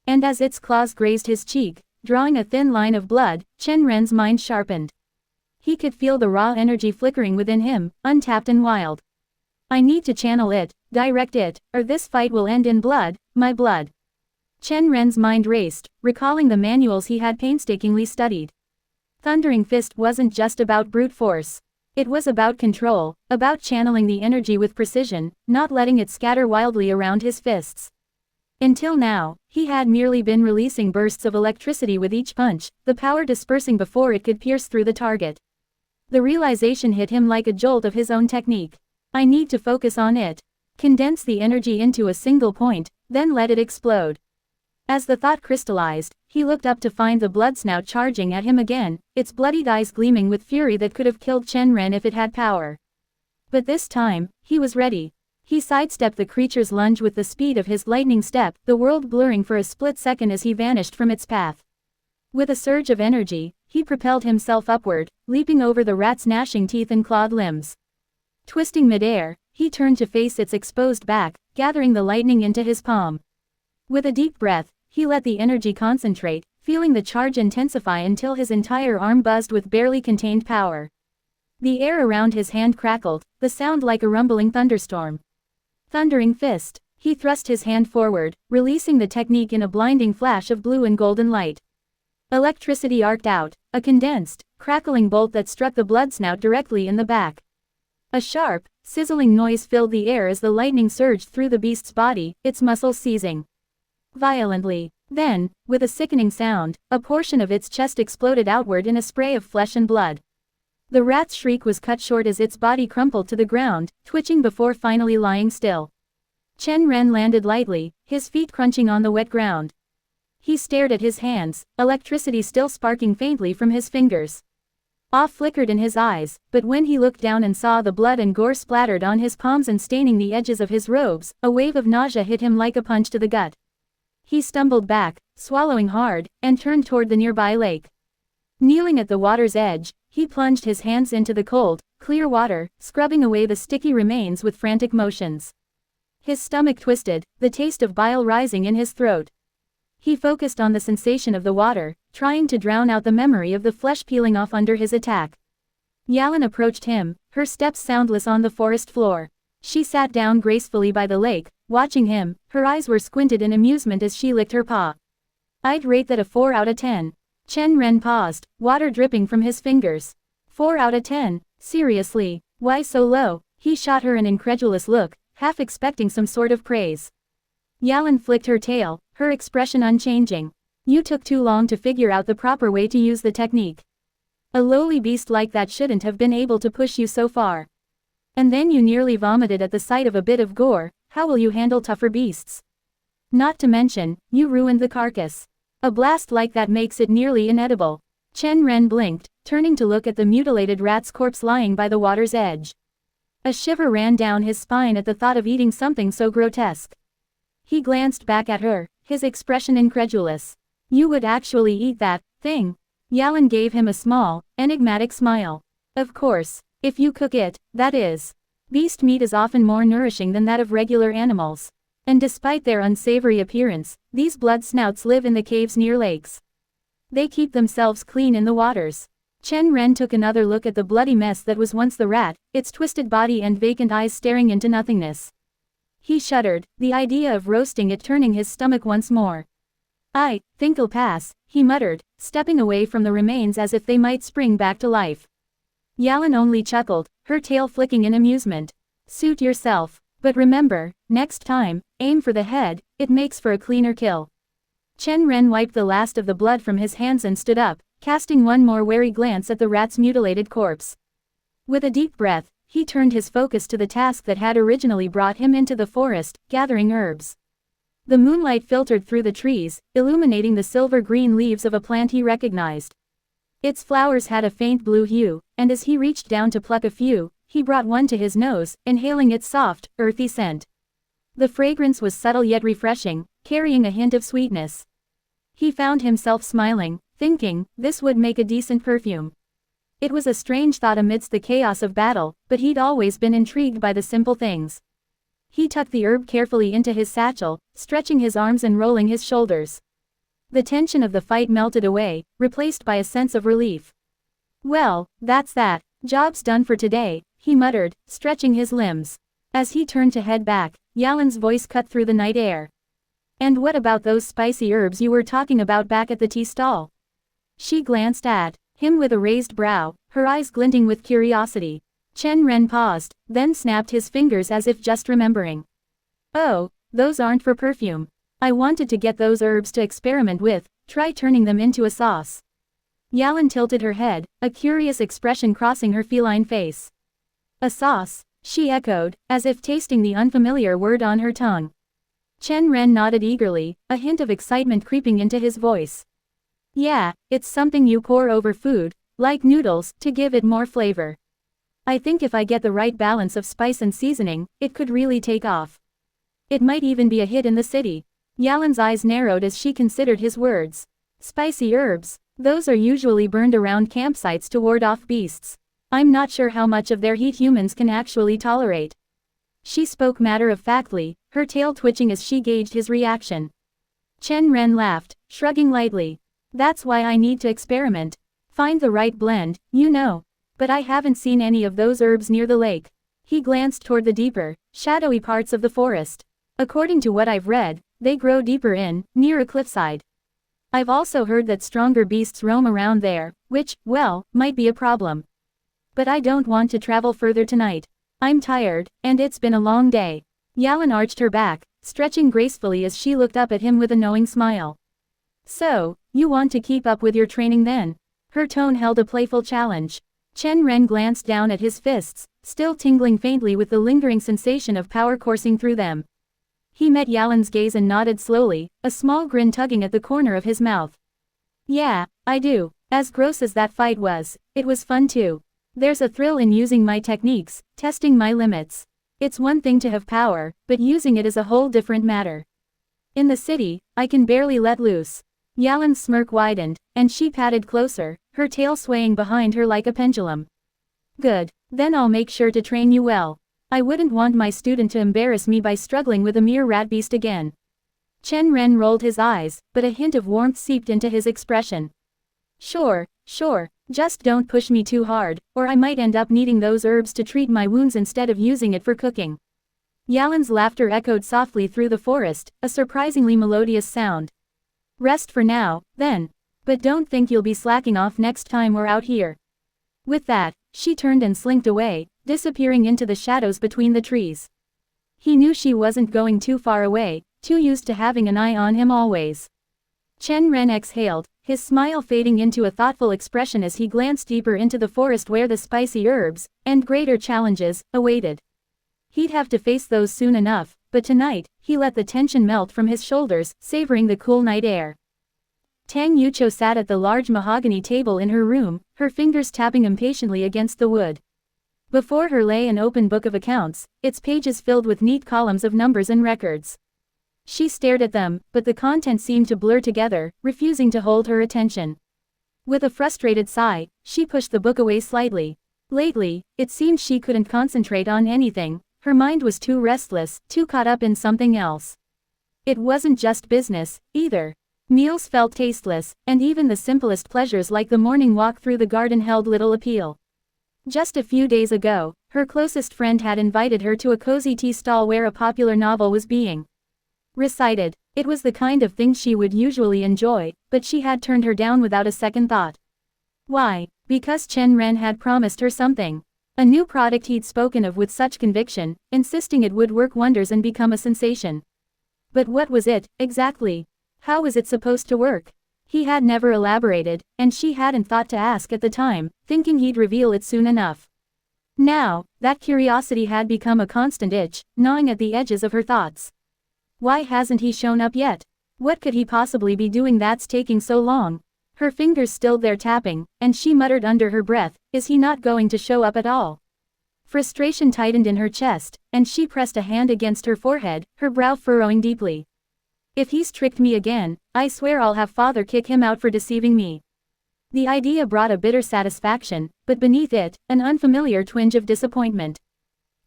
And as its claws grazed his cheek, drawing a thin line of blood, Chen Ren's mind sharpened. He could feel the raw energy flickering within him, untapped and wild. I need to channel it, direct it, or this fight will end in blood, my blood. Chen Ren's mind raced, recalling the manuals he had painstakingly studied. Thundering Fist wasn't just about brute force. It was about control, about channeling the energy with precision, not letting it scatter wildly around his fists. Until now, he had merely been releasing bursts of electricity with each punch, the power dispersing before it could pierce through the target. The realization hit him like a jolt of his own technique. I need to focus on it. Condense the energy into a single point, then let it explode. As the thought crystallized, he looked up to find the blood snout charging at him again, its bloodied eyes gleaming with fury that could have killed Chen Ren if it had power. But this time, he was ready. He sidestepped the creature's lunge with the speed of his lightning step, the world blurring for a split second as he vanished from its path. With a surge of energy, he propelled himself upward, leaping over the rat's gnashing teeth and clawed limbs. Twisting midair, he turned to face its exposed back, gathering the lightning into his palm. With a deep breath, he let the energy concentrate, feeling the charge intensify until his entire arm buzzed with barely contained power. The air around his hand crackled, the sound like a rumbling thunderstorm. Thundering Fist. He thrust his hand forward, releasing the technique in a blinding flash of blue and golden light. Electricity arced out, a condensed, crackling bolt that struck the blood snout directly in the back. A sharp, sizzling noise filled the air as the lightning surged through the beast's body, its muscles seizing violently. Then, with a sickening sound, a portion of its chest exploded outward in a spray of flesh and blood. The rat's shriek was cut short as its body crumpled to the ground, twitching before finally lying still. Chen Ren landed lightly, his feet crunching on the wet ground. He stared at his hands, electricity still sparking faintly from his fingers. Awe flickered in his eyes, but when he looked down and saw the blood and gore splattered on his palms and staining the edges of his robes, a wave of nausea hit him like a punch to the gut. He stumbled back, swallowing hard, and turned toward the nearby lake. Kneeling at the water's edge, he plunged his hands into the cold, clear water, scrubbing away the sticky remains with frantic motions. His stomach twisted, the taste of bile rising in his throat. He focused on the sensation of the water, trying to drown out the memory of the flesh peeling off under his attack. Yalan approached him, her steps soundless on the forest floor. She sat down gracefully by the lake, watching him, her eyes were squinted in amusement as she licked her paw. I'd rate that a 4 out of 10. Chen Ren paused, water dripping from his fingers. 4 out of 10, seriously, why so low? He shot her an incredulous look, half expecting some sort of praise. Yalan flicked her tail, her expression unchanging. You took too long to figure out the proper way to use the technique. A lowly beast like that shouldn't have been able to push you so far. And then you nearly vomited at the sight of a bit of gore. How will you handle tougher beasts? Not to mention, you ruined the carcass. A blast like that makes it nearly inedible. Chen Ren blinked, turning to look at the mutilated rat's corpse lying by the water's edge. A shiver ran down his spine at the thought of eating something so grotesque. He glanced back at her, his expression incredulous. You would actually eat that thing? Yalan gave him a small, enigmatic smile. Of course, if you cook it, that is. Beast meat is often more nourishing than that of regular animals. And despite their unsavory appearance, these blood snouts live in the caves near lakes. They keep themselves clean in the waters. Chen Ren took another look at the bloody mess that was once the rat, its twisted body and vacant eyes staring into nothingness. He shuddered, the idea of roasting it turning his stomach once more. I think I'll pass, he muttered, stepping away from the remains as if they might spring back to life. Yalan only chuckled, her tail flicking in amusement. Suit yourself. But remember, next time, aim for the head, it makes for a cleaner kill. Chen Ren wiped the last of the blood from his hands and stood up, casting one more wary glance at the rat's mutilated corpse. With a deep breath, he turned his focus to the task that had originally brought him into the forest, gathering herbs. The moonlight filtered through the trees, illuminating the silver-green leaves of a plant he recognized. Its flowers had a faint blue hue, and as he reached down to pluck a few, he brought one to his nose, inhaling its soft, earthy scent. The fragrance was subtle yet refreshing, carrying a hint of sweetness. He found himself smiling, thinking, this would make a decent perfume. It was a strange thought amidst the chaos of battle, but he'd always been intrigued by the simple things. He tucked the herb carefully into his satchel, stretching his arms and rolling his shoulders. The tension of the fight melted away, replaced by a sense of relief. Well, that's that, job's done for today, he muttered, stretching his limbs. As he turned to head back, Yalin's voice cut through the night air. And what about those spicy herbs you were talking about back at the tea stall? She glanced at him with a raised brow, her eyes glinting with curiosity. Chen Ren paused, then snapped his fingers as if just remembering. Oh, those aren't for perfume. I wanted to get those herbs to experiment with, try turning them into a sauce. Yalin tilted her head, a curious expression crossing her feline face. A sauce, she echoed, as if tasting the unfamiliar word on her tongue. Chen Ren nodded eagerly, a hint of excitement creeping into his voice. Yeah, it's something you pour over food, like noodles, to give it more flavor. I think if I get the right balance of spice and seasoning, it could really take off. It might even be a hit in the city. Yalin's eyes narrowed as she considered his words. Spicy herbs, those are usually burned around campsites to ward off beasts. I'm not sure how much of their heat humans can actually tolerate. She spoke matter-of-factly, her tail twitching as she gauged his reaction. Chen Ren laughed, shrugging lightly. That's why I need to experiment. Find the right blend, you know. But I haven't seen any of those herbs near the lake. He glanced toward the deeper, shadowy parts of the forest. According to what I've read, they grow deeper in, near a cliffside. I've also heard that stronger beasts roam around there, which, well, might be a problem. But I don't want to travel further tonight. I'm tired, and it's been a long day. Yalin arched her back, stretching gracefully as she looked up at him with a knowing smile. So, you want to keep up with your training then? Her tone held a playful challenge. Chen Ren glanced down at his fists, still tingling faintly with the lingering sensation of power coursing through them. He met Yalin's gaze and nodded slowly, a small grin tugging at the corner of his mouth. Yeah, I do. As gross as that fight was, it was fun too. There's a thrill in using my techniques, testing my limits. It's one thing to have power, but using it is a whole different matter. In the city, I can barely let loose. Yalin's smirk widened, and she padded closer, her tail swaying behind her like a pendulum. Good, then I'll make sure to train you well. I wouldn't want my student to embarrass me by struggling with a mere rat beast again. Chen Ren rolled his eyes, but a hint of warmth seeped into his expression. Sure, just don't push me too hard, or I might end up needing those herbs to treat my wounds instead of using it for cooking. Yalin's laughter echoed softly through the forest, a surprisingly melodious sound. Rest for now, then. But don't think you'll be slacking off next time we're out here. With that, she turned and slinked away, disappearing into the shadows between the trees. He knew she wasn't going too far away, too used to having an eye on him always. Chen Ren exhaled, his smile fading into a thoughtful expression as he glanced deeper into the forest where the spicy herbs, and greater challenges, awaited. He'd have to face those soon enough, but tonight, he let the tension melt from his shoulders, savoring the cool night air. Tang Yucho sat at the large mahogany table in her room, her fingers tapping impatiently against the wood. Before her lay an open book of accounts, its pages filled with neat columns of numbers and records. She stared at them, but the content seemed to blur together, refusing to hold her attention. With a frustrated sigh, she pushed the book away slightly. Lately, it seemed she couldn't concentrate on anything, her mind was too restless, too caught up in something else. It wasn't just business, either. Meals felt tasteless, and even the simplest pleasures like the morning walk through the garden held little appeal. Just a few days ago, her closest friend had invited her to a cozy tea stall where a popular novel was being recited. It was the kind of thing she would usually enjoy, but she had turned her down without a second thought. Why? Because Chen Ren had promised her something. A new product he'd spoken of with such conviction, insisting it would work wonders and become a sensation. But what was it, exactly? How was it supposed to work? He had never elaborated, and she hadn't thought to ask at the time, thinking he'd reveal it soon enough. Now, that curiosity had become a constant itch, gnawing at the edges of her thoughts. Why hasn't he shown up yet? What could he possibly be doing that's taking so long? Her fingers stilled their tapping, and she muttered under her breath, is he not going to show up at all? Frustration tightened in her chest, and she pressed a hand against her forehead, her brow furrowing deeply. If he's tricked me again, I swear I'll have father kick him out for deceiving me. The idea brought a bitter satisfaction, but beneath it, an unfamiliar twinge of disappointment.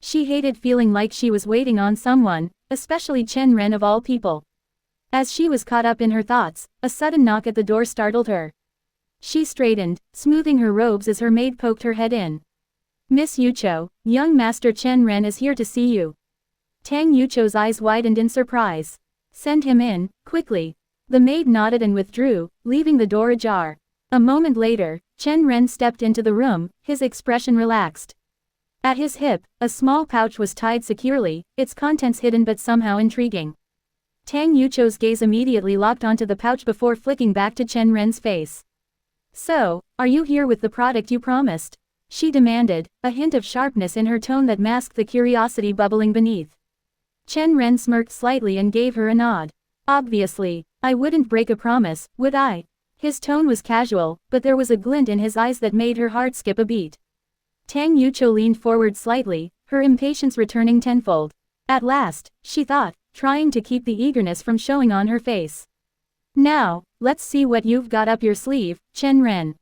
She hated feeling like she was waiting on someone, especially Chen Ren of all people. As she was caught up in her thoughts, a sudden knock at the door startled her. She straightened, smoothing her robes as her maid poked her head in. Miss Yucho, young Master Chen Ren is here to see you. Tang Yucho's eyes widened in surprise. Send him in, quickly. The maid nodded and withdrew, leaving the door ajar. A moment later, Chen Ren stepped into the room, his expression relaxed. At his hip, a small pouch was tied securely, its contents hidden but somehow intriguing. Tang Yucho's gaze immediately locked onto the pouch before flicking back to Chen Ren's face. So, are you here with the product you promised? She demanded, a hint of sharpness in her tone that masked the curiosity bubbling beneath. Chen Ren smirked slightly and gave her a nod. Obviously, I wouldn't break a promise, would I? His tone was casual, but there was a glint in his eyes that made her heart skip a beat. Tang Yucho leaned forward slightly, her impatience returning tenfold. At last, she thought, trying to keep the eagerness from showing on her face. Now, let's see what you've got up your sleeve, Chen Ren.